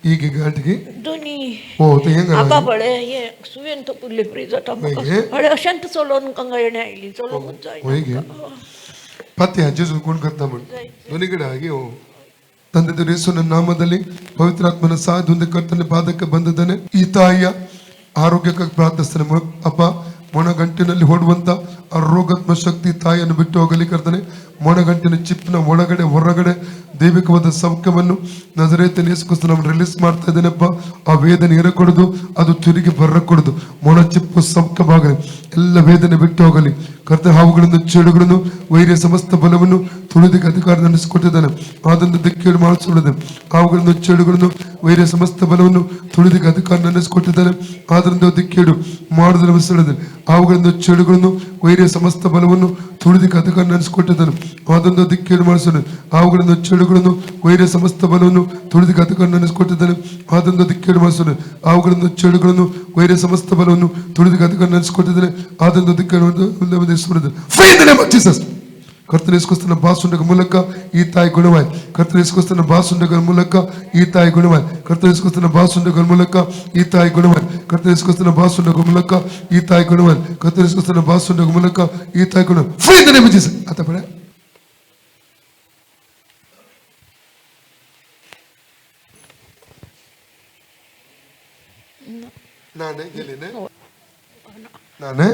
이게 가지기 Duni tinggal apa lagi boleh ye suwen to pulih prisa tamaka. Oye. Ada asyant solon kangayana ili solon mutai. Oye. ಪತ್ಯ ಜೇಸು ಗುಣ ಕರ್ತ ಮಾಡಿ ಧ್ವನಿಗಡೆ ಆಗಿ ತಂದೆ ದೇವರ ಯೇಸುವಿನ ನಾಮದಲ್ಲಿ ಪವಿತ್ರಾತ್ಮನ ಸಹಾಯದಿಂದ ಕರ್ತನ ಪಾದಕ್ಕೆ ಬಂದಿದ್ದಾನೆ. ಈ ತಾಯಿಯ ಆರೋಗ್ಯಕ್ಕಾಗಿ ಪ್ರಾರ್ಥಿಸ್ತಾನೆ. ಅಪ್ಪ, ಮೊಣಗಂಟಿನಲ್ಲಿ ಓಡುವಂತ ಆ ರೋಗಾತ್ಮ ಶಕ್ತಿ ತಾಯಿಯನ್ನು ಬಿಟ್ಟು ಹೋಗಲಿ ಕರ್ತನೆ. ಮೊಣಗಂಟಿನ ಚಿಪ್ನ ಒಳಗಡೆ ಹೊರಗಡೆ ದೈವಿಕವಾದ ಸೌಖ್ಯವನ್ನು ನಜರೇತಿನ ಯೇಸು ಕ್ರಿಸ್ತನ ರಿಲೀಸ್ ಮಾಡ್ತಾ ಇದ್ದೇನೆಪ್ಪ. ಆ ವೇದನೆ ಇರಕೂಡದು, ಅದು ತಿರುಗಿ ಬರಕೂಡದು. ಮೊಣ ಚಿಪ್ಪು ಸೌಖ್ಯವಾಗಲಿ, ಎಲ್ಲ ವೇದನೆ ಬಿಟ್ಟು ಹೋಗಲಿ ಕರ್ತನೆ. ಹಾವುಗಳನ್ನು ಚೇಡುಗಳನ್ನು ವೈರ್ಯ ಸಮಸ್ತ ಬಲವನ್ನು ತುಳಿದಿಗೆ ಅಧಿಕಾರ ನಡೆಸಿಕೊಟ್ಟಿದ್ದಾನೆ. ಆದಂತ ದಿಕ್ಕೇಡು ಮಾಡಿಸಿಬಿಡದೆ. ಹಾವುಗಳನ್ನು ಚೇಡುಗಳನ್ನು ವೈರ್ಯ ಸಮಸ್ತ ಬಲವನ್ನು ತುಳಿದಿಗೆ ಅಧಿಕಾರ ನಡೆಸಿಕೊಟ್ಟಿದ್ದಾನೆ. ಆದ್ರಿಂದ ದಿಕ್ಕೇಡು ಮಾಡುವುದನ್ನು ಬಿಸಿಡದೆ. ಹಾವುಗಳನ್ನು ಚೇಡುಗಳನ್ನು ವೈರ್ಯ ಸಮಸ್ತ ಬಲವನ್ನು ತುಳಿದಿಗೆ ಅಧಿಕಾರ ನಡೆಸಿಕೊಟ್ಟಿದ್ದಾನೆ. ಆದಂತ ದಿಕ್ಕೇಡು ಮಾಡಿಸೋಣ. ಹಾವುಗಳನ್ನು ಚೇಡುಗಳನ್ನು ವೈರ್ಯ ಸಮಸ್ತ ಬಲವನ್ನು ತುಳಿದಿಗೆ ಅಧಿಕಾರ ನಡೆಸಿಕೊಟ್ಟಿದ್ದಾನೆ. ಆದಂತ ದಿಕ್ಕೇಡು ಮಾಡಿಸೋಣ. ಹಾವುಗಳನ್ನು ಚೇಡುಗಳನ್ನು ವೈರ್ಯ ಸಮಸ್ತ ಬಲವನ್ನು ತುಳಿದಿಗೆ ಅಧಿಕಾರ ನಡೆಸಿಕೊಟ್ಟಿದ್ದಾನೆ. ಆದಂತ ದಿಕ್ಕೇಡು ಕರ್ತನ ಯೇಸು ಕ್ರಿಸ್ತನ ಬಾಸುಂಡಗಳ ಮೂಲಕ ಈ ತಾಯಿ ಗುಣವಾಯಿತು. ಕರ್ತನ ಯೇಸು ಕ್ರಿಸ್ತನ ಬಾಸುಂಡಗಳ ಮೂಲಕ ಈ ತಾಯಿ ಗುಣವಾಯಿತು. ಕರ್ತನ ಯೇಸು ಕ್ರಿಸ್ತನ ಬಾಸುಂಡಗಳ ಮೂಲಕ ಈ ತಾಯಿ ಗುಣವಾಯಿತು. ಕರ್ತನ ಯೇಸು ಕ್ರಿಸ್ತನ ಬಾಸುಂಡಗಳ ಮೂಲಕ ಈ ತಾಯಿ ಗುಣವಾಯಿತು. ಕರ್ತನ ಯೇಸು ಕ್ರಿಸ್ತನ ಬಾಸುಂಡಗಳ ಮೂಲಕ ಈ ತಾಯಿ ಗುಣ free in the name of Jesus. ಆತ ಬೇಡ ನಾನೇ ಗೆಲ್ಲಿನೆ ನಾನೇ